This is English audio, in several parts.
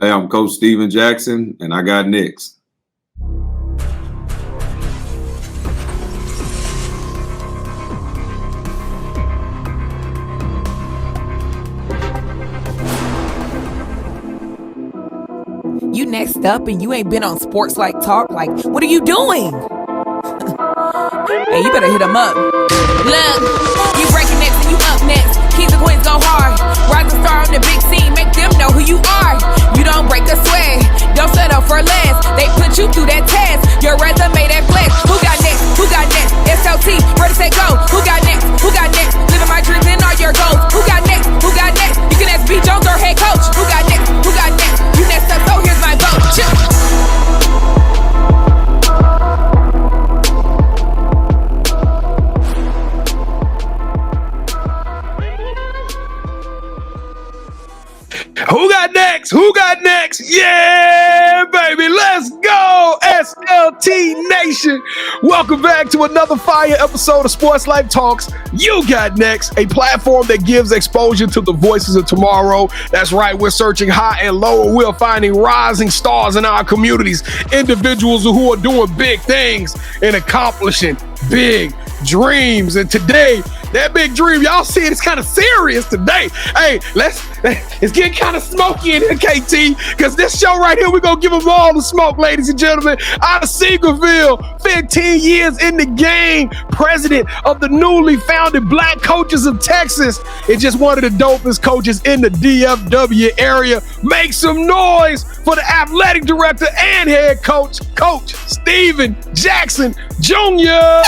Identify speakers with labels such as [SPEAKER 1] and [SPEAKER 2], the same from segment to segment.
[SPEAKER 1] Hey, I'm Coach Steven Jackson, and I got next.
[SPEAKER 2] You next up and you ain't been on SportsLifeTalk. Like, what are you doing? Hey, you better hit him up. Look, you breaking next and you up next. Kings and queens go hard. Rise and star on the big scene. Make them know who you are. You don't break a sweat. Don't settle for less. They put you through that test. Your resume that flex. Who got next? Who got next? SLT, ready, set, go. Who got next? Who got next? Living my dreams and all your goals. Who got next? Who got next? You can ask B. Jones or head coach. Who got next? Who got next? You next up, so here's my vote.
[SPEAKER 3] Who got next? Who got next? Yeah, baby. Let's go, SLT Nation. Welcome back to another fire episode of Sports Life Talks. You got next, a platform that gives exposure to the voices of tomorrow. That's right. We're searching high and low, and we're finding rising stars in our communities, individuals who are doing big things and accomplishing big dreams. And today, that big dream, y'all see it, it's kind of serious today. Hey, it's getting kind of smoky in here, KT, because this show right here, we're going to give them all the smoke, ladies and gentlemen. Out of Seagoville, 15 years in the game, president of the newly founded Black Coaches of Texas, and just one of the dopest coaches in the DFW area. Make some noise for the athletic director and head coach, Coach Steven Jackson Jr.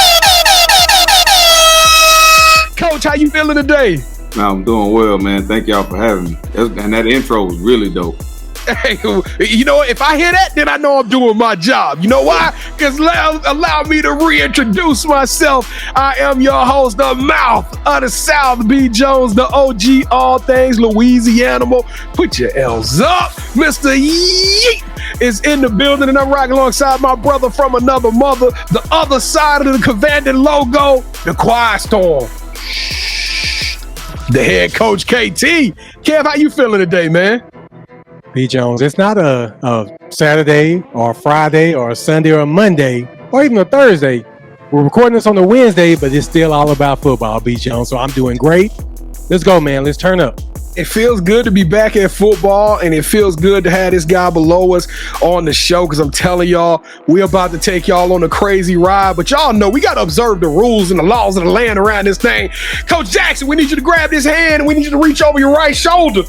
[SPEAKER 3] Coach, how you feeling today?
[SPEAKER 1] I'm doing well, man. Thank y'all for having me. And that intro was really dope.
[SPEAKER 3] Hey, you know what? If I hear that, then I know I'm doing my job. You know why? Because allow me to reintroduce myself. I am your host, the mouth of the South, B. Jones, the OG, all things Louisiana. Put your L's up. Mr. Yeet is in the building, and I'm rocking alongside my brother from another mother, the other side of the commanding logo, the Quiet Storm. The head coach, KT. Kev, how you feeling today, man?
[SPEAKER 4] B. Jones, it's not a Saturday or a Friday or a Sunday or a Monday or even a Thursday. We're recording this on a Wednesday, but it's still all about football, B. Jones. So I'm doing great. Let's go, man. Let's turn up.
[SPEAKER 3] It feels good to be back at football, and it feels good to have this guy below us on the show, because I'm telling y'all, we're about to take y'all on a crazy ride. But y'all know we got to observe the rules and the laws of the land around this thing. Coach Jackson, we need you to grab this hand, and we need you to reach over your right shoulder.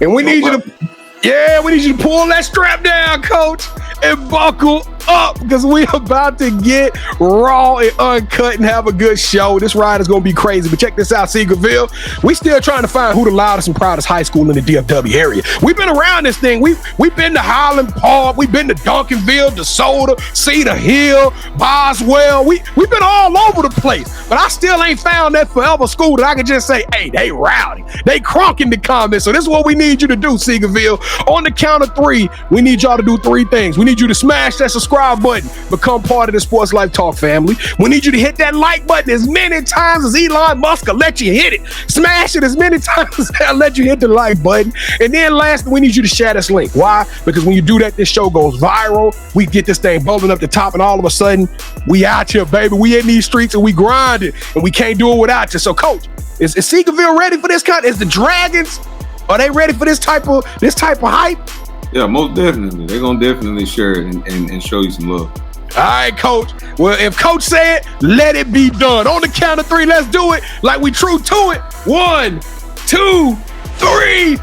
[SPEAKER 3] And we need you to pull that strap down, Coach, and buckle up, because we're about to get raw and uncut and have a good show. This ride is going to be crazy. But check this out, Seagoville. We still trying to find who the loudest and proudest high school in the DFW area. We've been around this thing. We've been to Highland Park. We've been to Duncanville, DeSoto, Cedar Hill, Boswell. We've been all over the place. But I still ain't found that forever school that I can just say, hey, they rowdy. They crunk in the comments. So this is what we need you to do, Seagoville. On the count of three, we need y'all to do three things. We need you to smash that subscribe button, become part of the Sports Life Talk family. We need you to hit that like button as many times as Elon Musk will let you hit it. Smash it as many times as they'll let you hit the like button. And then lastly, we need you to share this link. Why? Because when you do that, this show goes viral. We get this thing bubbling up the top, and all of a sudden, we out here, baby. We in these streets and we grinding, and we can't do it without you. So, Coach, is Seagoville ready for this kind? Is the Dragons, are they ready for this type of hype?
[SPEAKER 1] Yeah, most definitely. They're going to definitely share it and show you some love.
[SPEAKER 3] All right, Coach. Well, if Coach said, let it be done. On the count of three, let's do it like we true to it. 1, 2, 3.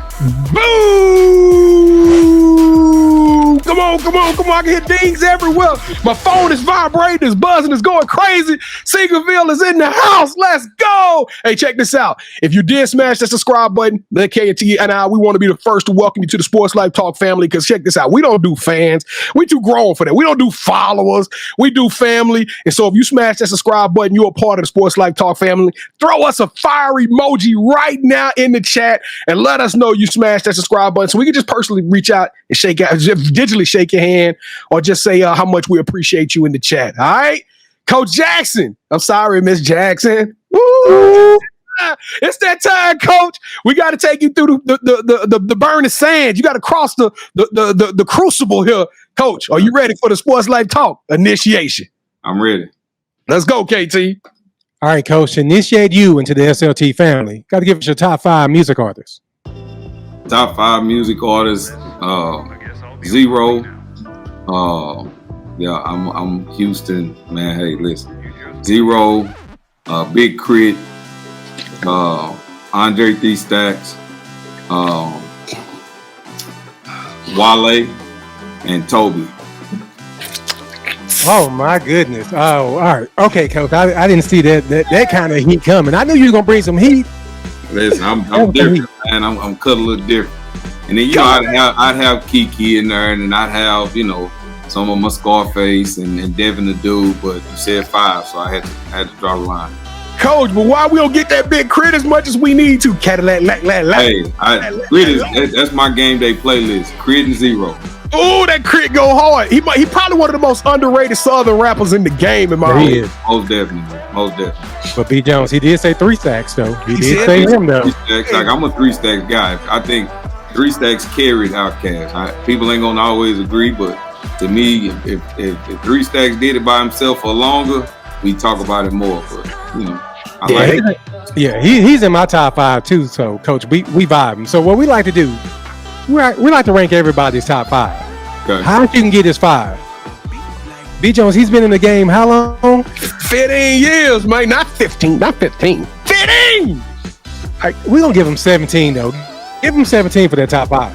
[SPEAKER 3] Boom! Come on. I can hear dings everywhere. My phone is vibrating, it's buzzing, it's going crazy. Seagoville is in the house. Let's go. Hey, check this out. If you did smash that subscribe button, then KT and I, we want to be the first to welcome you to the Sports Life Talk family, because check this out. We don't do fans. We too grown for that. We don't do followers. We do family. And so if you smash that subscribe button, you're a part of the Sports Life Talk family. Throw us a fire emoji right now in the chat and let us know you smash that subscribe button, so we can just personally reach out and digitally shake your hand, or just say how much we appreciate you in the chat. All right, Coach Jackson. I'm sorry, Miss Jackson. Woo! It's that time, Coach. We got to take you through the burning sand. You got to cross the crucible here, Coach. Are you ready for the Sports Life Talk initiation?
[SPEAKER 1] I'm ready.
[SPEAKER 3] Let's go, KT.
[SPEAKER 4] All right, Coach. Initiate you into the SLT family. Got to give us your top 5 music artists.
[SPEAKER 1] Top 5 music artists. Zero. Yeah, I'm Houston, man. Hey, listen. Zero, bigkrit, Andre 3 Stacks, Wale, and Toby.
[SPEAKER 4] Oh my goodness! Oh, all right, okay, Coach. I didn't see that kind of heat coming. I knew you were gonna bring some heat.
[SPEAKER 1] Listen, I'm different, man. I'm cut a little different. And then I'd have Kiki in there, and then I'd have some of my Scarface and Devin the Dude. But you said 5, so I had to draw the line.
[SPEAKER 3] Coach, but why we don't get that big crit as much as we need to? Cadillac,
[SPEAKER 1] Hey, that's my game day playlist. Crit and Zero.
[SPEAKER 3] Oh, that crit go hard. He probably one of the most underrated Southern rappers in the game, in my opinion.
[SPEAKER 1] Most definitely.
[SPEAKER 4] But B. Jones, he did say 3 stacks though. He did say him though.
[SPEAKER 1] 3 stacks. Like, I'm a 3 stacks guy. I think 3 stacks carried Outkast. People ain't gonna always agree, but to me, if 3 stacks did it by himself for longer, we talk about it more. But I like it.
[SPEAKER 4] Yeah, he's in my top 5 too. So, Coach, we vibe. So, what we like to do, we like to rank everybody's top 5.
[SPEAKER 1] Okay.
[SPEAKER 4] How much you can get is 5. B. Jones, he's been in the game how long?
[SPEAKER 3] 15 years, man. Not 15. 15.
[SPEAKER 4] All right, we're gonna give him 17 though. Give him 17 for that top 5.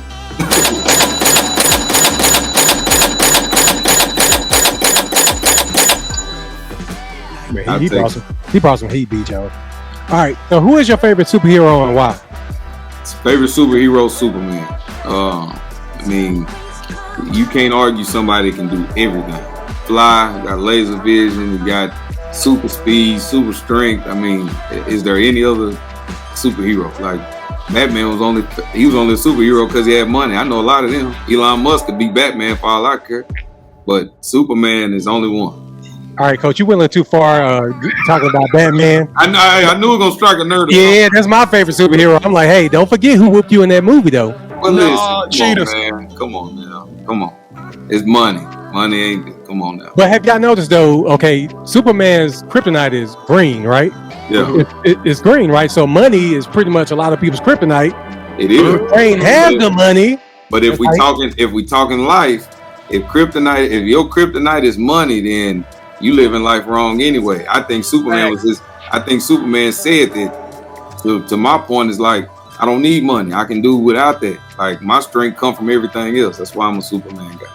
[SPEAKER 4] Man, he brought some heat, B. Jones. All right, so who is your favorite superhero and why?
[SPEAKER 1] Favorite superhero, Superman. I mean, you can't argue somebody can do everything. Fly, got laser vision, you got super speed, super strength. I mean, is there any other superhero? Like, Batman was only a superhero because he had money. I know a lot of them. Elon Musk could be Batman for all I care, but Superman is only one.
[SPEAKER 4] All right, Coach, you went too far talking about Batman.
[SPEAKER 1] I knew it was gonna strike a nerve.
[SPEAKER 4] Yeah, that's my favorite superhero. I'm like, hey, don't forget who whooped you in that movie though.
[SPEAKER 1] Well, listen, cheaters. Come on now. Come on. It's money. Money ain't. Come on now.
[SPEAKER 4] But have y'all noticed though? Okay, Superman's kryptonite is green, right?
[SPEAKER 1] Yeah.
[SPEAKER 4] It's green, right? So money is pretty much a lot of people's kryptonite.
[SPEAKER 1] It is.
[SPEAKER 4] Brain has the money.
[SPEAKER 1] But if we talking life, if your kryptonite is money, then you living life wrong anyway. I think Superman said that. To my point is like, I don't need money. I can do without that. Like, my strength come from everything else. That's why I'm a Superman guy.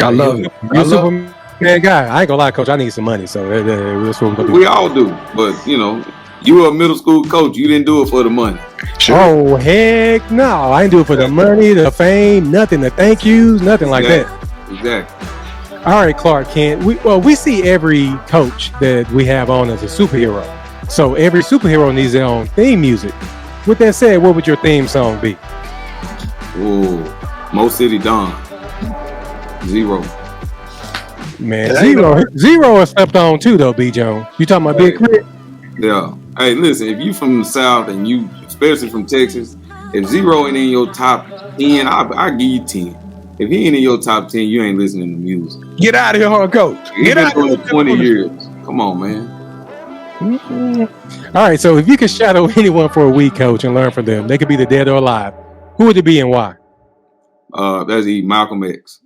[SPEAKER 3] I love it.
[SPEAKER 4] You're a Superman guy. I ain't gonna lie, Coach. I need some money, so that's what we're gonna do.
[SPEAKER 1] We all do, but you were a middle school coach. You didn't do it for the money.
[SPEAKER 4] Sure. Oh heck no! I ain't do it for the money, the fame, nothing. The thank yous, nothing like that.
[SPEAKER 1] Exactly.
[SPEAKER 4] All right, Clark Kent. We see every coach that we have on as a superhero. So every superhero needs their own theme music. With that said, what would your theme song be?
[SPEAKER 1] Ooh, Mo City Don. Zero.
[SPEAKER 4] Man, Zero is stepped on too, though, B. Jones. You talking about bigkrit?
[SPEAKER 1] Yeah. Hey, listen, if you from the South and you, especially from Texas, if Zero ain't in your top 10, I'll give you 10. If he ain't in your top 10, you ain't listening to music.
[SPEAKER 3] Get out of here, hard coach.
[SPEAKER 1] Get out of here. 20 years. Come on, man.
[SPEAKER 4] All right, so if you could shadow anyone for a week, Coach, and learn from them, they could be the dead or alive. Who would it be and why?
[SPEAKER 1] That's MalcolmX.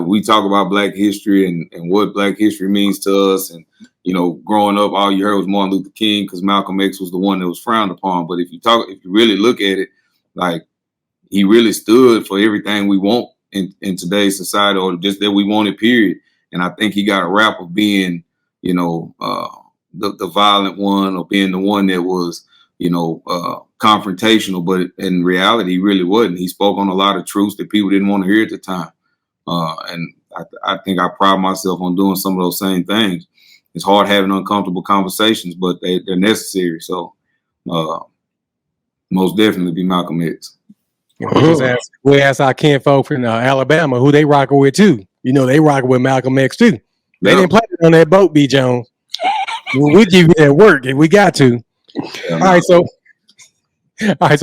[SPEAKER 1] We talk about Black history and what Black history means to us. And, growing up, all you heard was Martin Luther King because Malcolm X was the one that was frowned upon. But if you really look at it, like, he really stood for everything we want in today's society, or just that we wanted, period. And I think he got a rap of being, the violent one, or being the one that was, confrontational, but in reality, he really wasn't. He spoke on a lot of truths that people didn't want to hear at the time. And I think I pride myself on doing some of those same things. It's hard having uncomfortable conversations, but they're necessary. So most definitely be Malcolm X.
[SPEAKER 4] We asked our kinfolk from Alabama who they rocking with too. They rocking with Malcolm X too. They didn't play on that boat, B. Jones. We give you that work if we got to. All right, so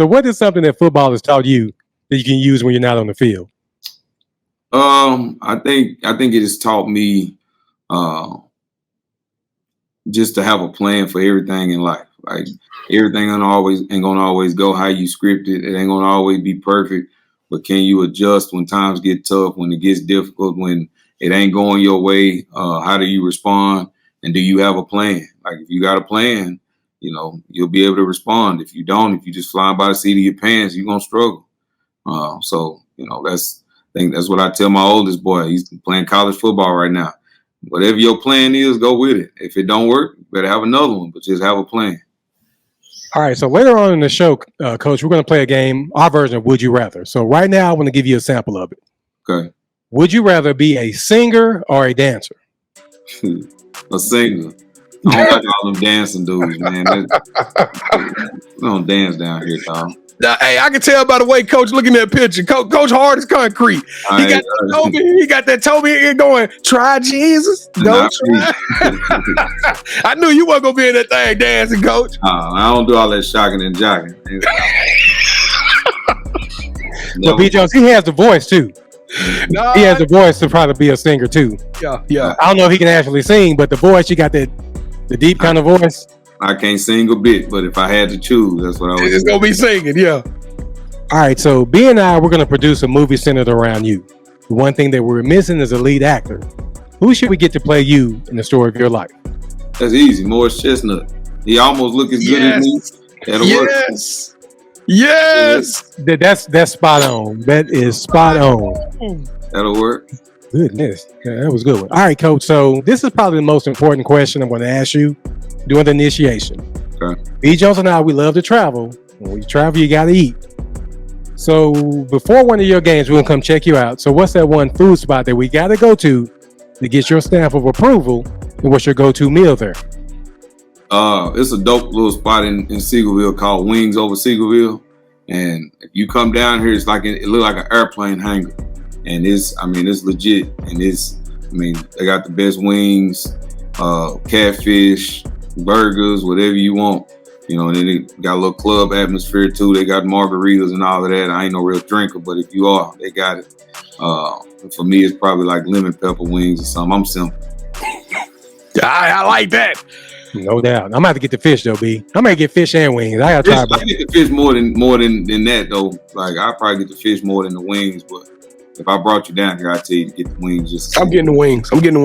[SPEAKER 4] what is something that football has taught you that you can use when you're not on the field?
[SPEAKER 1] I think it has taught me just to have a plan for everything in life. Like everything ain't gonna always go how you scripted. It ain't gonna always be perfect, but can you adjust when times get tough, when it gets difficult, when it ain't going your way? How do you respond? And do you have a plan? Like if you got a plan, you'll be able to respond. If you don't, if you just flying by the seat of your pants, you're gonna struggle. I think that's what I tell my oldest boy. He's playing college football right now. Whatever your plan is, go with it. If it don't work, you better have another one, but just have a plan.
[SPEAKER 4] All right, so later on in the show, Coach, we're going to play a game, our version of Would You Rather. So right now, I want to give you a sample of it.
[SPEAKER 1] Okay.
[SPEAKER 4] Would you rather be a singer or a dancer?
[SPEAKER 1] A singer. I don't like all them dancing dudes, man. We don't dance down here, Tom.
[SPEAKER 3] Now, hey, I can tell by the way Coach looking at that picture. Coach hard as concrete. He got that Toby here going, try Jesus. Don't try. I knew you weren't going to be in that thing dancing, Coach.
[SPEAKER 1] I don't do all that shocking and jocking.
[SPEAKER 4] But B. Jones, he has the voice, too. No, he has the voice to probably be a singer, too.
[SPEAKER 3] Yeah.
[SPEAKER 4] I don't know if he can actually sing, but the voice, you got the deep kind of voice.
[SPEAKER 1] I can't sing a bit, but if I had to choose, that's what I would.
[SPEAKER 3] It's gonna be singing, yeah.
[SPEAKER 4] All right, so B and I, we're gonna produce a movie centered around you. The one thing that we're missing is a lead actor. Who should we get to play you in the story of your life?
[SPEAKER 1] That's easy. Morris Chestnut. He almost look as good as me. That'll work.
[SPEAKER 3] Yes.
[SPEAKER 4] That's spot on. That is spot on.
[SPEAKER 1] That'll work.
[SPEAKER 4] Goodness, that was a good one. All right, Coach. So this is probably the most important question I'm going to ask you during the initiation.
[SPEAKER 1] Okay.
[SPEAKER 4] B. Jones and I, we love to travel. When we travel, you got to eat. So before one of your games, we're going to come check you out. So what's that one food spot that we got to go to get your stamp of approval? And what's your go-to meal there?
[SPEAKER 1] It's a dope little spot in Seagoville called Wings Over Seagoville. And if you come down here, it looks like an airplane hangar. And it's legit. And they got the best wings, catfish, burgers, whatever you want. And then they got a little club atmosphere too. They got margaritas and all of that. I ain't no real drinker, but if you are, they got it. For me, it's probably like lemon pepper wings or something. I'm simple.
[SPEAKER 3] I like that.
[SPEAKER 4] No doubt. I'm about to get the fish though, B. I'm gonna get fish and wings. I gotta try.
[SPEAKER 1] I get the fish more than that though. Like I probably get the fish more than the wings, but if I brought you down here, I'd tell you to get the wings.
[SPEAKER 3] I'm getting the wings. I'm going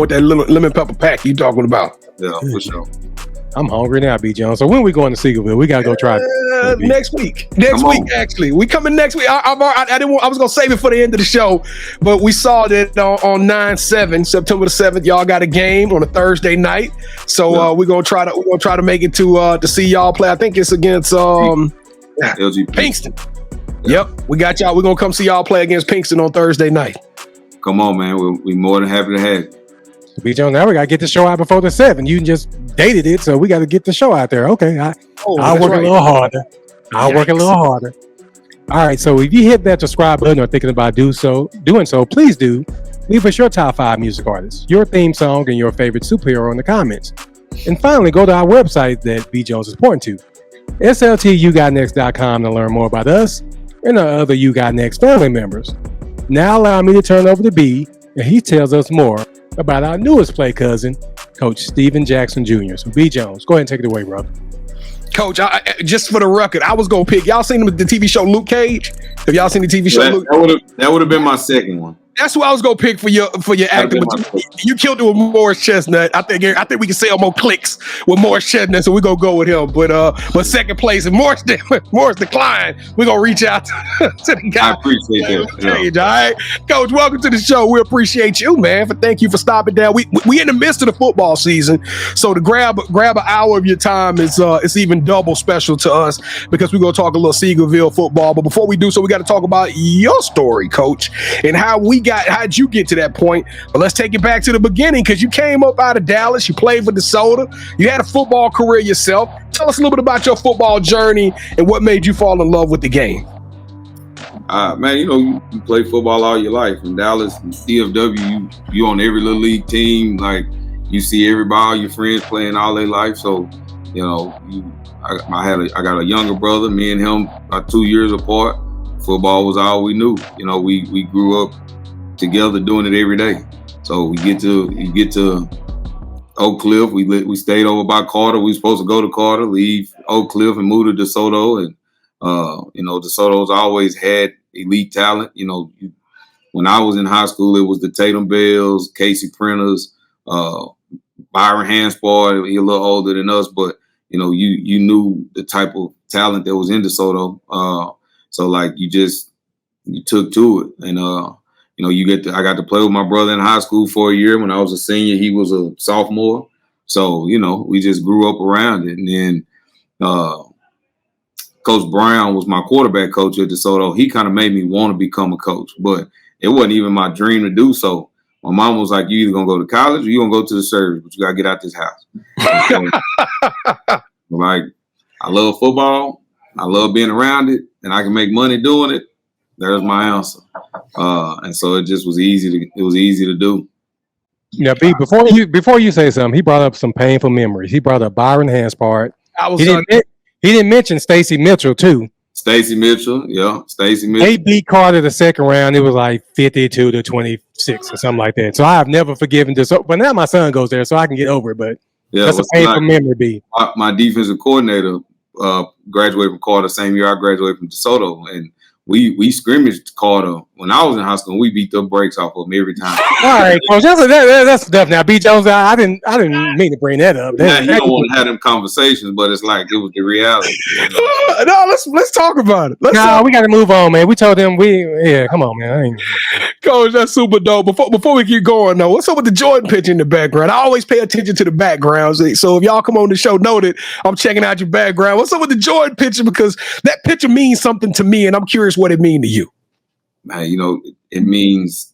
[SPEAKER 3] with that lemon pepper pack you talking about.
[SPEAKER 1] Yeah, for sure.
[SPEAKER 4] I'm hungry now, B. Jones. So when we going to Seagoville, we gotta go try it.
[SPEAKER 3] Next week. Actually, we coming next week. I was gonna save it for the end of the show, but we saw that on 9/7, September the 7th. Y'all got a game on a Thursday night, so we're gonna try to make it to see y'all play. I think it's against Pinkston. Yep, we got y'all. We're gonna come see y'all play against Pinkston on Thursday night.
[SPEAKER 1] Come on, man. We're more than happy to have you.
[SPEAKER 4] B. Jones, now we gotta get the show out before the 7th. You just dated it, so we gotta get the show out there. Okay, I'll work a little harder. Work a little harder. All right, so if you hit that subscribe button or thinking about doing so, please do. Leave us your top 5 music artists, your theme song, and your favorite superhero in the comments. And finally, go to our website that B. Jones is pointing to, yougotnext.com, to learn more about us and our other You Got Next family members. Now allow me to turn over to B, and he tells us more about our newest play cousin, Coach Steven Jackson Jr. So B. Jones, go ahead and take it away, brother.
[SPEAKER 3] Coach, just for the record, I was gonna pick. Y'all seen the TV show Luke Cage? Have y'all seen the TV show Luke?
[SPEAKER 1] That would have been my second one.
[SPEAKER 3] That's who I was gonna pick for your acting. But you killed it with Morris Chestnut. I think we can sell more clicks with Morris Chestnut, so we're gonna go with him. But second place, and Morris declined, we're gonna reach out to the guy.
[SPEAKER 1] I appreciate that.
[SPEAKER 3] All right, Coach, welcome to the show. We appreciate you, man. Thank you for stopping down. We in the midst of the football season, so to grab an hour of your time is it's even double special to us because we're gonna talk a little Seagoville football. But before we do so, we got to talk about your story, Coach, and how'd you get to that point? But let's take it back to the beginning because you came up out of Dallas. You played for DeSoto. You had a football career yourself. Tell us a little bit about your football journey and what made you fall in love with the game.
[SPEAKER 1] Man, you play football all your life. In Dallas, DFW, you on every little league team. Like you see all your friends playing all their life. So, you I got a younger brother. Me and him are 2 years apart. Football was all we knew. You know, we grew up together doing it every day. So you get to Oak Cliff. We stayed over by Carter. We were supposed to go to Carter, leave Oak Cliff, and move to DeSoto. And you know, DeSoto's always had elite talent. You know, when I was in high school, it was the Tatum Bells, Casey Printers, Byron Hanspard. He's a little older than us, but you know, you knew the type of talent that was in DeSoto. So like you took to it, and you know, I got to play with my brother in high school for a year. When I was a senior, he was a sophomore. So you know, we just grew up around it. And then Coach Brown was my quarterback coach at DeSoto. He kind of made me want to become a coach, but it wasn't even my dream to do so. My mom was like, "You either gonna go to college or you gonna go to the service, but you gotta get out this house." So, like, I love football. I love being around it, and I can make money doing it. There's my answer. And so it just was easy to do.
[SPEAKER 4] Yeah, B, before you say something, he brought up some painful memories. He brought up Byron Hanspard. He didn't mention Stacy Mitchell too.
[SPEAKER 1] Stacy Mitchell.
[SPEAKER 4] They beat Carter the second round. It was like 52-26 or something like that. So I have never forgiven this. But now my son goes there, so I can get over it. But yeah, that's a painful memory, B.
[SPEAKER 1] My defensive coordinator graduated from Carter the same year I graduated from DeSoto, and we scrimmaged Carter when I was in high school. We beat the brakes off of him every time. All
[SPEAKER 4] right, Coach, that's stuff. Now, B. Jones, I didn't mean to bring that up.
[SPEAKER 1] You don't want to have them conversations, but it's like it was the reality. You know?
[SPEAKER 3] No, let's talk about it.
[SPEAKER 4] We got to move on, man. We told them come on, man.
[SPEAKER 3] Coach, that's super dope. Before we keep going, though, what's up with the Jordan picture in the background? I always pay attention to the backgrounds. So if y'all come on the show, know that I'm checking out your background. What's up with the Jordan picture? Because that picture means something to me, and I'm curious what it means to you.
[SPEAKER 1] Man, you know, it means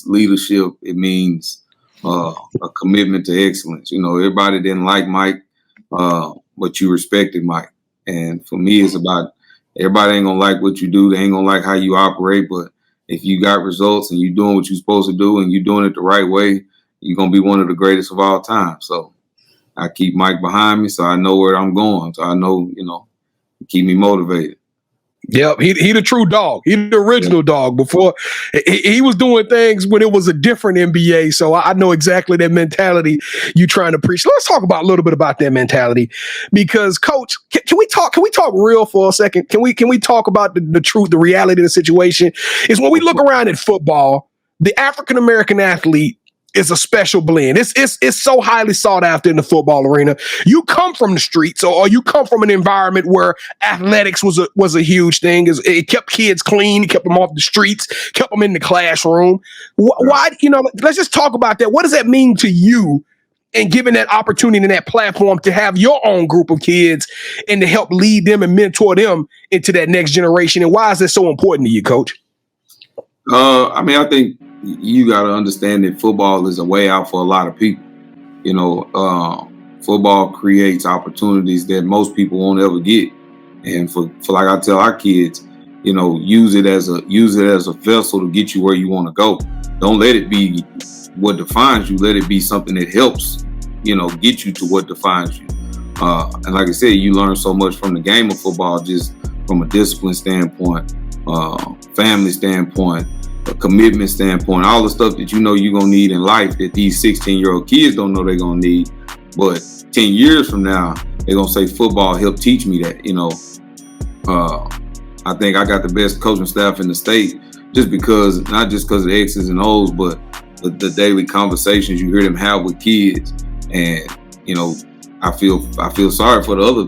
[SPEAKER 1] leadership. It means a commitment to excellence. You know, everybody didn't like Mike, but you respected Mike. And for me, it's about everybody ain't gonna like what you do. They ain't gonna like how you operate. But if you got results and you're doing what you're supposed to do and you're doing it the right way, you're gonna be one of the greatest of all time. So I keep Mike behind me, so I know where I'm going. So I know, you know, keep me motivated.
[SPEAKER 3] Yep, he the true dog. He the original dog. Before he was doing things when it was a different NBA. So I know exactly that mentality you trying to preach. Let's talk about a little bit about that mentality, because Coach, can we talk real for a second? Can we talk about the truth, the reality of the situation? Is when we look around at football, the African American athlete is a special blend. It's so highly sought after in the football arena. You come from the streets, or you come from an environment where athletics was a huge thing. It kept kids clean, it kept them off the streets, kept them in the classroom. Why? You know, let's just talk about that. What does that mean to you? And given that opportunity and that platform to have your own group of kids and to help lead them and mentor them into that next generation, and why is that so important to you, Coach?
[SPEAKER 1] I mean, I think you got to understand that football is a way out for a lot of people. You know, football creates opportunities that most people won't ever get. And for like I tell our kids, you know, use it as a vessel to get you where you want to go. Don't let it be what defines you. Let it be something that helps, you know, get you to what defines you. And like I said, you learn so much from the game of football, just from a discipline standpoint, family standpoint, a commitment standpoint, all the stuff that you know you're going to need in life that these 16-year-old kids don't know they're going to need. But 10 years from now, they're going to say football helped teach me that, you know. I think I got the best coaching staff in the state not just because of the X's and O's, but the daily conversations you hear them have with kids. And, you know, I feel sorry for the other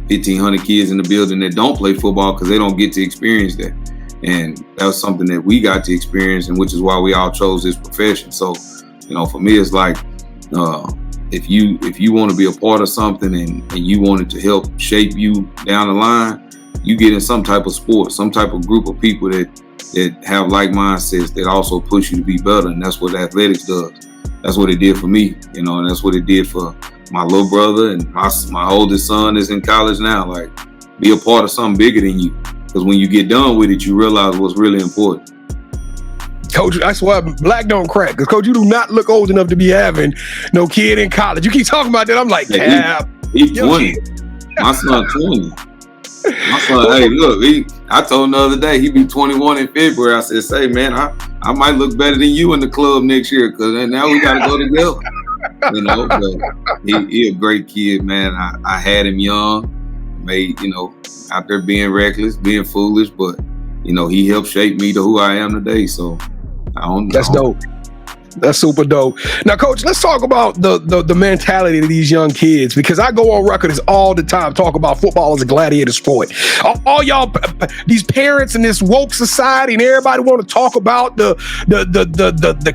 [SPEAKER 1] 1,500 kids in the building that don't play football because they don't get to experience that. And that was something that we got to experience, and which is why we all chose this profession. So, you know, for me, it's like if you want to be a part of something and you want it to help shape you down the line, you get in some type of sport, some type of group of people that have like mindsets that also push you to be better. And that's what athletics does. That's what it did for me, you know, and that's what it did for my little brother, and my oldest son is in college now. Like, be a part of something bigger than you. Because when you get done with it, you realize what's really important.
[SPEAKER 3] Coach, that's why black don't crack. Because, Coach, you do not look old enough to be having no kid in college. You keep talking about that. I'm like,
[SPEAKER 1] He's 20. My son 20. My son, hey, look, I told him the other day, he be 21 in February. I said, say, man, I might look better than you in the club next year, because now we got to go together. You know, but he a great kid, man. I had him young, out there being reckless, being foolish, but, he helped shape me to who I am today. So
[SPEAKER 3] That's dope. That's super dope. Now, Coach, let's talk about the mentality of these young kids, because I go on record all the time talk about football as a gladiator sport. All y'all, these parents in this woke society, and everybody want to talk about the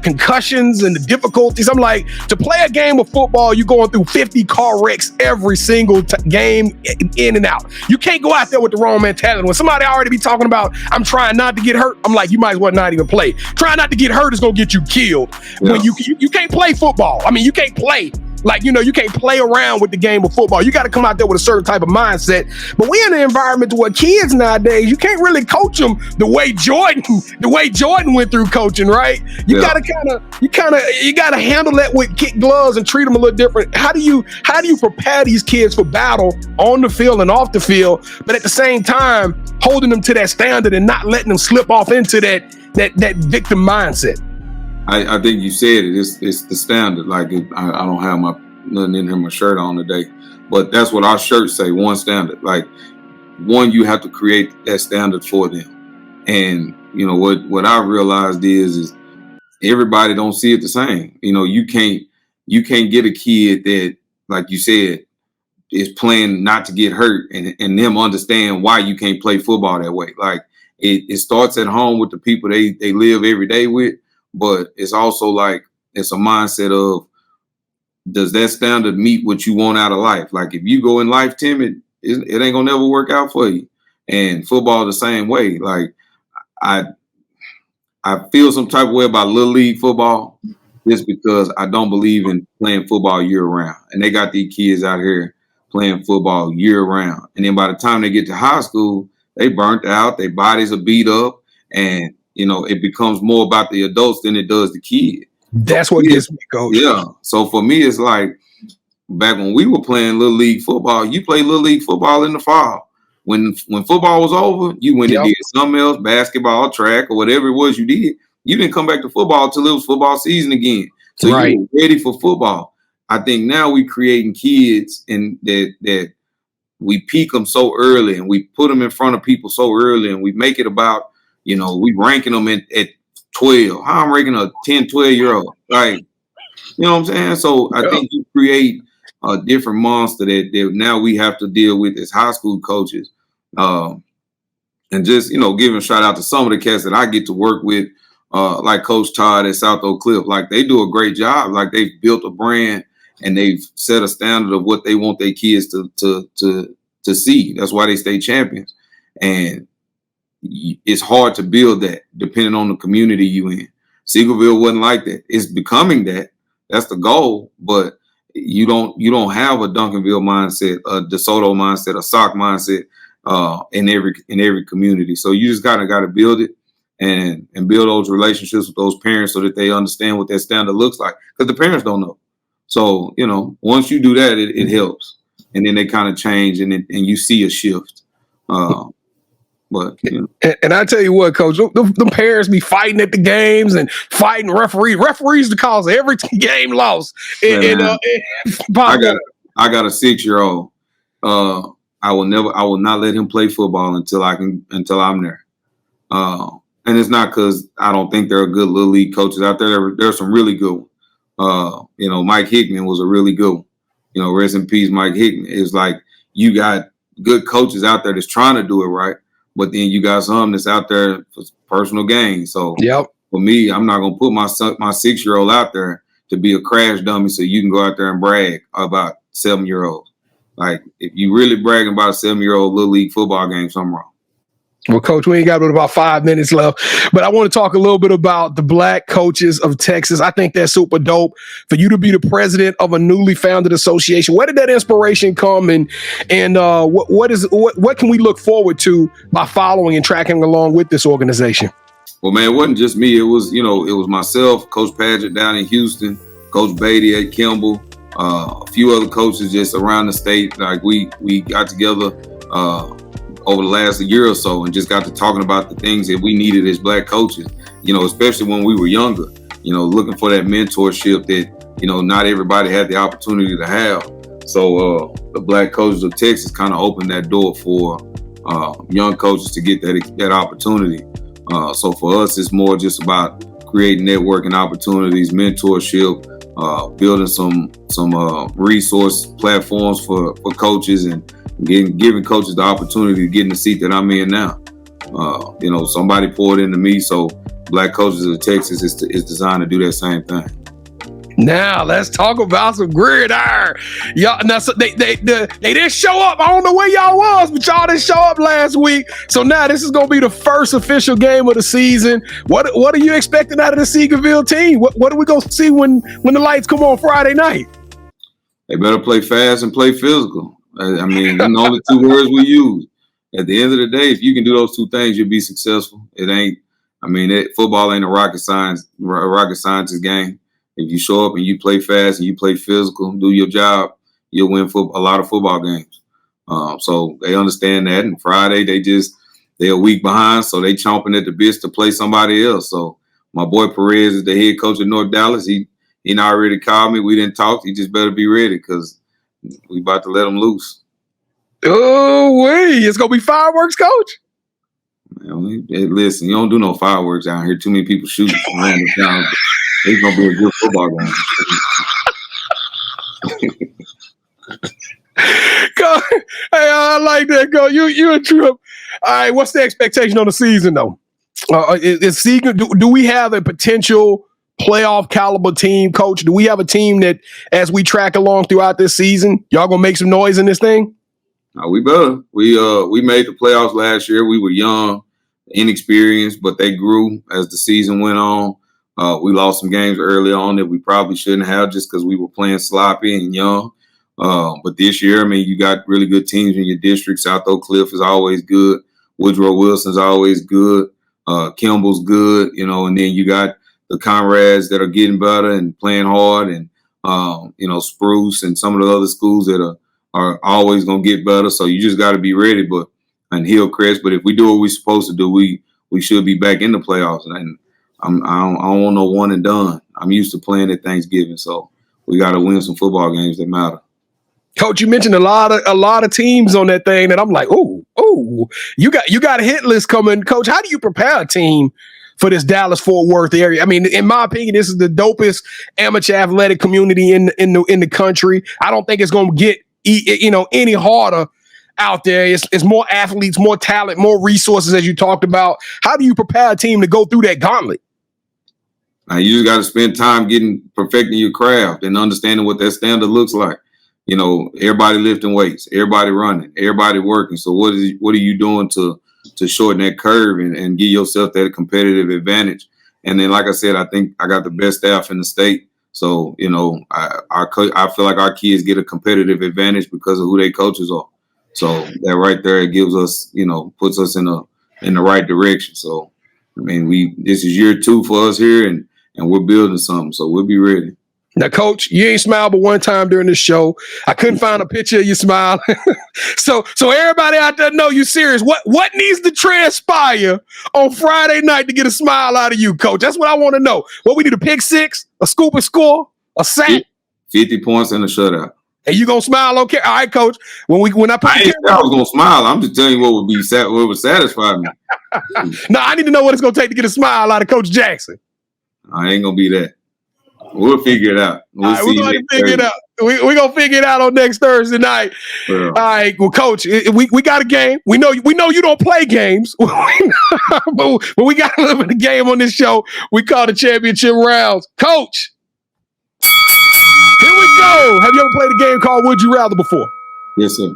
[SPEAKER 3] concussions and the difficulties. I'm like, to play a game of football, you're going through 50 car wrecks every single game, in and out. You can't go out there with the wrong mentality. When somebody already be talking about, I'm trying not to get hurt, I'm like, you might as well not even play. Trying not to get hurt is going to get you killed. Yeah. When you can't play football. I mean, you can't play. Like, you can't play around with the game of football. You got to come out there with a certain type of mindset. But we're in an environment where kids nowadays, you can't really coach them the way Jordan went through coaching, right? You got to handle that with kid gloves and treat them a little different. How do you prepare these kids for battle on the field and off the field, but at the same time holding them to that standard and not letting them slip off into that victim mindset?
[SPEAKER 1] I think you said it. It's the standard. Like, I don't have nothing in here, my shirt on today, but that's what our shirts say. One standard. Like, one, you have to create that standard for them. And what I realized is everybody don't see it the same. You can't get a kid that, like you said, is playing not to get hurt, and them understand why you can't play football that way. Like, it starts at home with the people they live every day with. But it's also like, it's a mindset of, does that standard meet what you want out of life? Like, if you go in life timid, it ain't gonna never work out for you. And football the same way. Like, I feel some type of way about Little League football just because I don't believe in playing football year round. And they got these kids out here playing football year round. And then by the time they get to high school, they burnt out, their bodies are beat up, and it becomes more about the adults than it does the kid.
[SPEAKER 3] That's what gets me, Coach.
[SPEAKER 1] Yeah. So for me, it's like, back when we were playing Little League football, you play Little League football in the fall. When football was over, you went and did something else, basketball, track, or whatever it was you did. You didn't come back to football until it was football season again. So you were ready for football. I think now we creating kids and that we peak them so early, and we put them in front of people so early, and we make it about, we ranking them at 12. How I'm ranking a 10, 12-year-old? Like, you know what I'm saying? So I think you create a different monster that now we have to deal with as high school coaches. And just, giving a shout out to some of the cats that I get to work with, like Coach Todd at South Oak Cliff. Like, they do a great job. Like, they've built a brand and they've set a standard of what they want their kids to see. That's why they stay champions. And it's hard to build that depending on the community you in. Seagoville wasn't like that. It's becoming that. That's the goal. But you don't have a Duncanville mindset, a DeSoto mindset, a Sock mindset in every community. So you just gotta build it and build those relationships with those parents so that they understand what that standard looks like. Because the parents don't know. So once you do that, it helps, and then they kind of change, and you see a shift. But
[SPEAKER 3] and I tell you what, Coach, the parents be fighting at the games and fighting referees. Referees the cause of every game lost. I
[SPEAKER 1] got a 6-year-old. I will not let him play football until I'm there. And it's not because I don't think there are good Little League coaches out there. There's some really good ones. Mike Hickman was a really good one. Rest in peace, Mike Hickman. It's like, you got good coaches out there that's trying to do it right. But then you got some that's out there for personal gain. So for me, I'm not going to put my 6-year-old out there to be a crash dummy so you can go out there and brag about 7-year-olds. Like, if you really bragging about a 7-year-old Little League football game, something wrong.
[SPEAKER 3] Well, Coach, we ain't got but about 5 minutes left, but I want to talk a little bit about the Black Coaches of Texas. I think that's super dope for you to be the president of a newly founded association. Where did that inspiration come, and what can we look forward to by following and tracking along with this organization?
[SPEAKER 1] Well, man, it wasn't just me. It was, it was myself, Coach Padgett down in Houston, Coach Beatty at Kimball, a few other coaches just around the state. Like we got together over the last year or so and just got to talking about the things that we needed as black coaches, especially when we were younger, looking for that mentorship that, not everybody had the opportunity to have. So the Black Coaches of Texas kind of opened that door for young coaches to get that opportunity. So for us, it's more just about creating networking opportunities, mentorship, building some resource platforms for coaches and giving coaches the opportunity to get in the seat that I'm in now. Somebody poured into me, so Black Coaches of Texas is designed to do that same thing.
[SPEAKER 3] Now let's talk about some gridiron. Y'all, now so they didn't show up. I don't know where y'all was, but y'all didn't show up last week. So now this is gonna be the first official game of the season. What are you expecting out of the Seagoville team? What are we gonna see when the lights come on Friday night?
[SPEAKER 1] They better play fast and play physical. I mean, the only two words we use. At the end of the day, if you can do those two things, you'll be successful. Football ain't a rocket scientist game. If you show up and you play fast and you play physical, do your job, you'll win a lot of football games. So they understand that. And Friday, they're a week behind, so they chomping at the bits to play somebody else. So my boy Perez is the head coach of North Dallas. He not already called me. We didn't talk. He just better be ready because we about to let him loose.
[SPEAKER 3] Oh, wait. It's going to be fireworks, coach?
[SPEAKER 1] Man, listen, you don't do no fireworks out here. Too many people shooting around the town. It's going to be a good football game.
[SPEAKER 3] Go, hey, I like that. Go, you a trip. All right, what's the expectation on the season, though? Do we have a potential playoff caliber team, coach? Do we have a team that, as we track along throughout this season, y'all gonna make some noise in this thing?
[SPEAKER 1] We better. We made the playoffs last year. We were young, inexperienced, but they grew as the season went on. We lost some games early on that we probably shouldn't have just because we were playing sloppy and young. But this year, I mean, you got really good teams in your district. South Oak Cliff is always good. Woodrow Wilson's always good. Kimball's good, and then you got the Conrads that are getting better and playing hard, and Spruce and some of the other schools that are always gonna get better. So you just got to be ready. And Hillcrest. But if we do what we're supposed to do, we should be back in the playoffs. And I don't want no one and done. I'm used to playing at Thanksgiving, so we got to win some football games that matter.
[SPEAKER 3] Coach, you mentioned a lot of teams on that thing that I'm like, oh, you got a hit list coming. Coach, how do you prepare a team for this Dallas-Fort Worth area? I mean, in my opinion, this is the dopest amateur athletic community in the country. I don't think it's going to get any harder out there. It's more athletes, more talent, more resources, as you talked about. How do you prepare a team to go through that gauntlet?
[SPEAKER 1] You just got to spend time perfecting your craft and understanding what that standard looks like. Everybody lifting weights, everybody running, everybody working. So what are you doing to shorten that curve and give yourself that competitive advantage? And then, like I said, I think I got the best staff in the state. So, I feel like our kids get a competitive advantage because of who their coaches are. So that right there, it gives us, puts us in the right direction. So, I mean, this is year 2 for us here, and we're building something. So we'll be ready.
[SPEAKER 3] Now, Coach, you ain't smiled but one time during this show. I couldn't find a picture of you smile. So everybody out there know you serious. What needs to transpire on Friday night to get a smile out of you, Coach? That's what I want to know. What we need, a pick six, a scoop and score, a sack?
[SPEAKER 1] 50 points and a shutout.
[SPEAKER 3] And you gonna smile? Okay, all right, Coach. When I put
[SPEAKER 1] I was gonna smile. I'm just telling you what would satisfy me.
[SPEAKER 3] No, I need to know what it's gonna take to get a smile out of Coach Jackson.
[SPEAKER 1] I ain't gonna be that. We'll figure it out. We're
[SPEAKER 3] gonna figure it out. We're gonna figure it out on next Thursday night. Yeah. All right, well, Coach, we got a game. We know you don't play games, but we got a little bit of game on this show. We call the championship rounds. Coach, here we go. Have you ever played a game called Would You Rather before?
[SPEAKER 1] Yes, sir.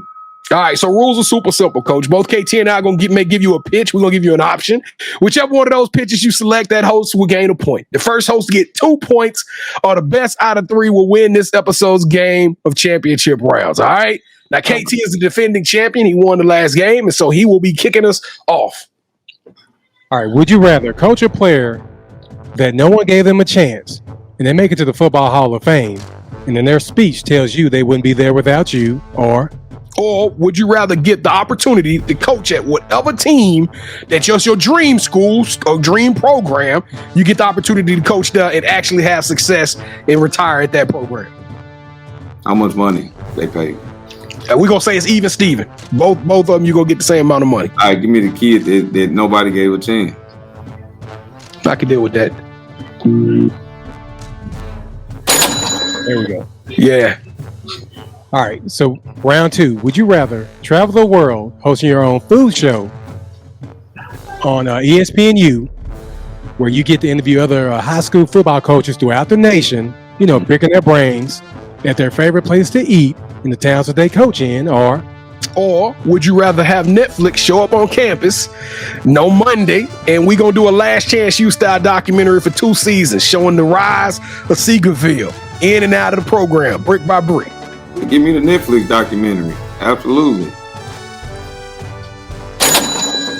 [SPEAKER 3] All right, so rules are super simple, Coach. Both KT and I are going to give you a pitch. We're going to give you an option. Whichever one of those pitches you select, that host will gain a point. The first host to get 2 points or the best out of 3 will win this episode's game of championship rounds. All right? Now, KT is the defending champion. He won the last game, and so he will be kicking us off.
[SPEAKER 4] All right, would you rather coach a player that no one gave them a chance and they make it to the Football Hall of Fame, and then their speech tells you they wouldn't be there without you, or
[SPEAKER 3] would you rather get the opportunity to coach at whatever team that's just your dream school or dream program? You get the opportunity to coach there and actually have success and retire at that program.
[SPEAKER 1] How much money they pay?
[SPEAKER 3] We're going to say it's even Steven. Both of them, you're going to get the same amount of money.
[SPEAKER 1] All right, give me the kid that nobody gave a chance.
[SPEAKER 3] I can deal with that.
[SPEAKER 4] there we go.
[SPEAKER 3] Yeah.
[SPEAKER 4] All right, so round 2. Would you rather travel the world hosting your own food show on ESPNU, where you get to interview other high school football coaches throughout the nation, picking their brains at their favorite place to eat in the towns that they coach in, or
[SPEAKER 3] would you rather have Netflix show up on campus no Monday and we gonna do a Last Chance U style documentary for 2 seasons showing the rise of Seagoville in and out of the program, brick by brick?
[SPEAKER 1] Give me the Netflix documentary. Absolutely.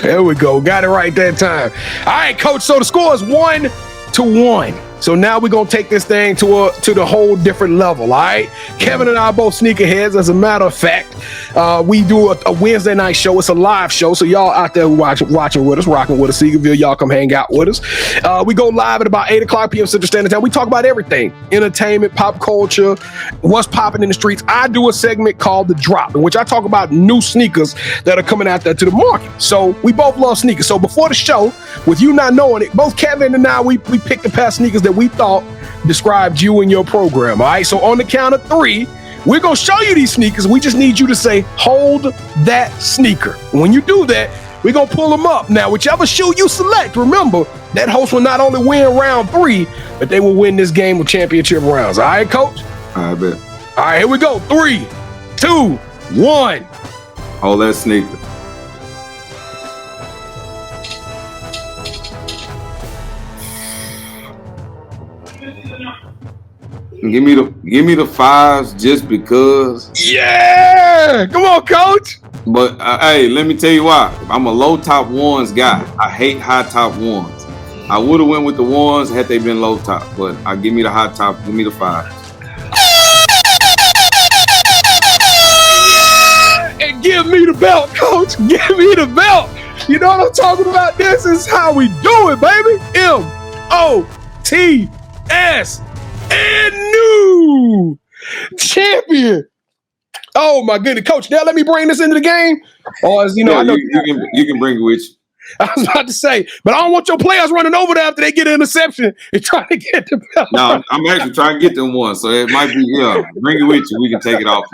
[SPEAKER 3] There we go. Got it right that time. All right, Coach. So the score is 1-1. So now we're going to take this thing to the whole different level, all right? Kevin and I are both sneakerheads. As a matter of fact, we do a Wednesday night show. It's a live show. So y'all out there watching with us, rocking with us, Seagoville, y'all come hang out with us. We go live at about 8 o'clock p.m. Central Standard Time. We talk about everything, entertainment, pop culture, what's popping in the streets. I do a segment called The Drop, in which I talk about new sneakers that are coming out there to the market. So we both love sneakers. So before the show, with you not knowing it, both Kevin and I, we picked a pair of sneakers that we thought described you and your program. All right, so on the count of 3, we're gonna show you these sneakers. We just need you to say, hold that sneaker. When you do that, we're gonna pull them up. Now, whichever shoe you select, remember, that host will not only win round 3, but they will win this game with championship rounds. All right, Coach?
[SPEAKER 1] I bet.
[SPEAKER 3] All right, here we go. 3, 2, 1.
[SPEAKER 1] Hold that sneaker. Give me the 5s just because.
[SPEAKER 3] Yeah! Come on, Coach!
[SPEAKER 1] But hey, let me tell you why. I'm a low top 1s guy. I hate high top 1s. I would have went with the 1s had they been low top, but give me the high top. Give me the 5s.
[SPEAKER 3] And give me the belt, Coach. Give me the belt. You know what I'm talking about? This is how we do it, baby. MOTS. And new champion. Oh my goodness, Coach. Now let me bring this into the game. Or as you know, I know
[SPEAKER 1] you can bring it with you.
[SPEAKER 3] I was about to say, but I don't want your players running over there after they get an interception and trying to get the belt.
[SPEAKER 1] No, I'm actually trying to get them one, so it might be bring it with you. We can take it off.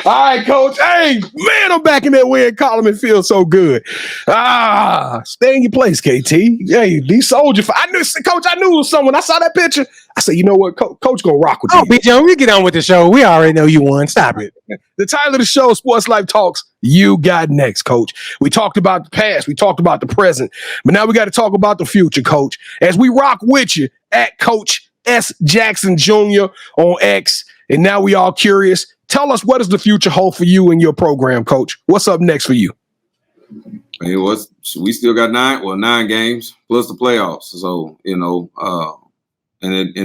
[SPEAKER 3] All right, Coach. Hey, man, I'm back in that win column. It feels so good. Stay in your place, KT. Hey, these soldiers. I knew, Coach. I knew it was someone. I saw that picture. I said, you know what, Coach gonna rock with you.
[SPEAKER 4] Oh, B-John, we get on with the show. We already know you won. Stop it.
[SPEAKER 3] The title of the show, Sports Life Talks, You Got Next, Coach. We talked about the past. We talked about the present. But now we got to talk about the future, Coach. As we rock with you at Coach S. Jackson Jr. on X. And now we all curious. Tell us, what does the future hold for you and your program, Coach? What's up next for you?
[SPEAKER 1] Hey, we still got 9 games plus the playoffs. So, and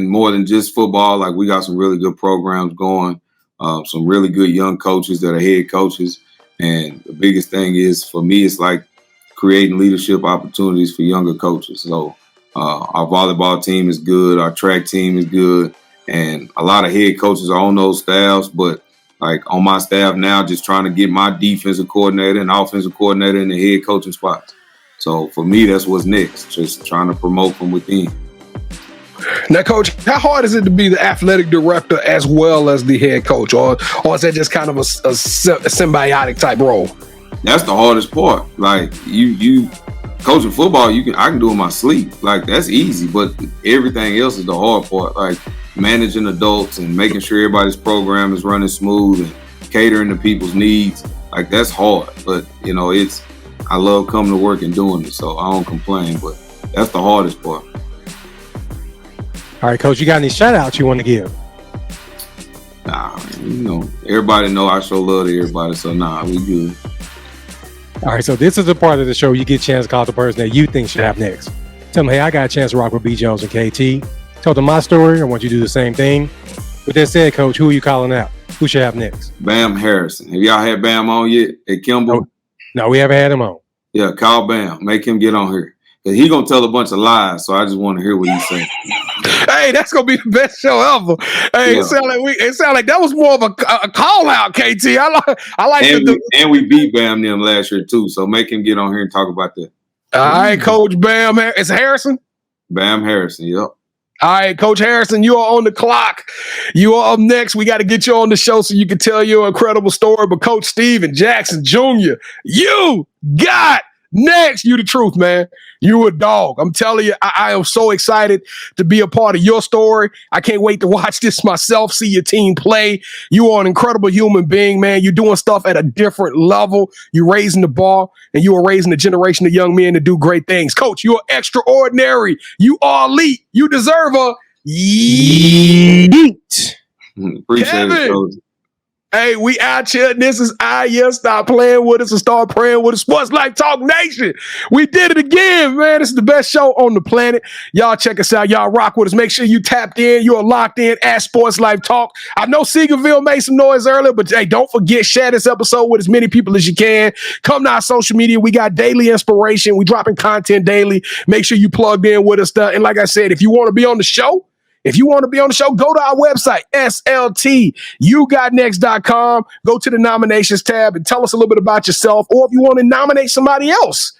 [SPEAKER 1] more than just football, like we got some really good programs going, some really good young coaches that are head coaches. And the biggest thing is for me, it's like creating leadership opportunities for younger coaches. So our volleyball team is good. Our track team is good. And a lot of head coaches are on those staffs, but like on my staff now, just trying to get my defensive coordinator and offensive coordinator in the head coaching spots. So for me, that's what's next, just trying to promote from within.
[SPEAKER 3] Now, Coach, how hard is it to be the athletic director as well as the head coach? Or is that just kind of a symbiotic type role?
[SPEAKER 1] That's the hardest part. Like you coaching football, I can do it in my sleep. Like that's easy, but everything else is the hard part. Like managing adults and making sure everybody's program is running smooth and catering to people's needs. Like that's hard, but I love coming to work and doing it, so I don't complain, but that's the hardest part.
[SPEAKER 4] All right, Coach, you got any shout outs you want to give?
[SPEAKER 1] Nah, everybody know I show love to everybody, so we good.
[SPEAKER 4] All right, so this is the part of the show you get a chance to call the person that you think should have next. Tell them, hey, I got a chance to rock with B. Jones and KT. told them my story. I want you to do the same thing. With that said, Coach, who are you calling out? Who should have next?
[SPEAKER 1] Bam Harrison. Have y'all had Bam on yet at Kimball?
[SPEAKER 4] No, we haven't had him on.
[SPEAKER 1] Yeah, call Bam. Make him get on here. Because he's going to tell a bunch of lies, so I just want to hear what he's saying.
[SPEAKER 3] Hey, that's gonna be the best show ever. Hey, yeah. It sound like that was more of a call out, KT. I like
[SPEAKER 1] and we beat Bam them last year too. So make him get on here and talk about that.
[SPEAKER 3] All right, Coach Bam. It's Harrison.
[SPEAKER 1] Bam Harrison. Yep.
[SPEAKER 3] All right, Coach Harrison, you are on the clock. You are up next. We got to get you on the show so you can tell your incredible story. But Coach Steven Jackson Jr., you got next. You the truth, man. You a dog. I'm telling you, I am so excited to be a part of your story. I can't wait to watch this myself, see your team play. You are an incredible human being, man. You're doing stuff at a different level. You're raising the bar, and you are raising a generation of young men to do great things. Coach, you are extraordinary. You are elite. You deserve a yeet.
[SPEAKER 1] Appreciate Kevin. It, Coach.
[SPEAKER 3] Hey, we out here. This is Stop playing with us and start praying with us. Sports Life Talk Nation. We did it again, man. This is the best show on the planet. Y'all check us out. Y'all rock with us. Make sure you tapped in. You are locked in at Sports Life Talk. I know Seagoville made some noise earlier, but hey, don't forget, share this episode with as many people as you can. Come to our social media. We got daily inspiration. We dropping content daily. Make sure you plugged in with us. And like I said, if you want to be on the show, go to our website, yougotnext.com. Go to the nominations tab and tell us a little bit about yourself. Or if you want to nominate somebody else,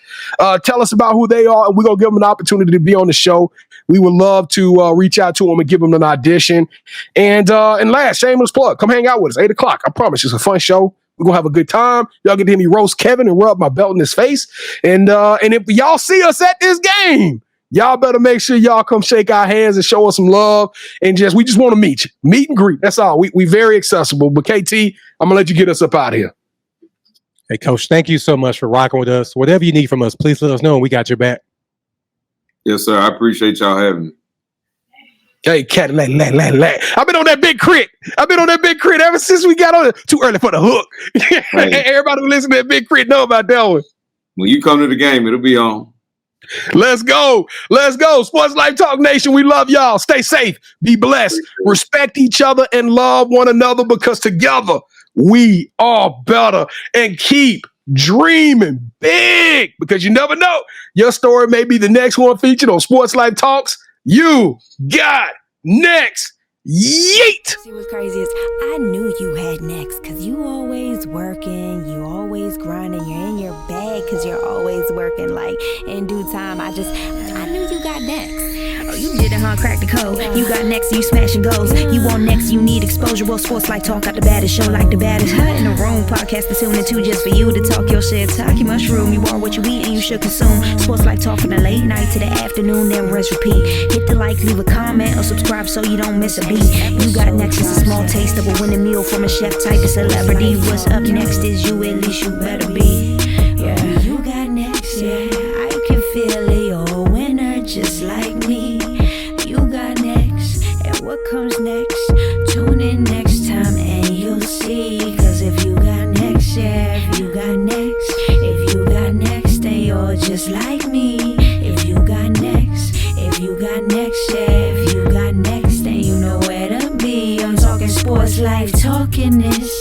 [SPEAKER 3] tell us about who they are, and we're going to give them an opportunity to be on the show. We would love to reach out to them and give them an audition. And last, shameless plug, come hang out with us, 8 o'clock. I promise it's a fun show. We're going to have a good time. Y'all get to hear me roast Kevin and rub my belt in his face. And if y'all see us at this game, y'all better make sure y'all come shake our hands and show us some love. And we just want to meet you. Meet and greet. That's all. We very accessible. But KT, I'm going to let you get us up out of here.
[SPEAKER 4] Hey, Coach, thank you so much for rocking with us. Whatever you need from us, please let us know and we got your back.
[SPEAKER 1] Yes, sir. I appreciate y'all having me.
[SPEAKER 3] Hey, cat, I've been on that big crit ever since we got on it. Too early for the hook. Hey. Everybody who listens to that big crit know about that one.
[SPEAKER 1] When you come to the game, it'll be on.
[SPEAKER 3] Let's go. Sports Life Talk Nation. We love y'all. Stay safe. Be blessed. Respect each other and love one another, because together we are better. And keep dreaming big, because you never know. Your story may be the next one featured on Sports Life Talks. You got next. Yeet.
[SPEAKER 5] See what's crazy is I knew you had next, because you always working, you always grinding, you're in your bag because you're always working. Like in due time, I knew you got next. Oh, you did it, huh? Crack the code. You got next, you smashing goals. You want next, you need exposure. Well, Sports Life Talk got the baddest show, like the baddest in the room. Podcast to tune into just for you to talk your shit. Talk your mushroom. You are what you eat and you should consume. Sports Life Talk from the late night to the afternoon, then rest repeat. Hit the like, leave a comment, or subscribe so you don't miss a beat. You got next is a small taste of a winning meal from a chef type of celebrity. What's up next is you, at least you better be. Yeah, you got next, yeah. I can feel it, you're a winner just like me. You got next, and what comes next? Tune in next time and you'll see. Cause if you got next, yeah, if you got next, then you're just like me. If you got next, yeah, if you got next, then you know where to be. I'm talking Sports Life, talking this.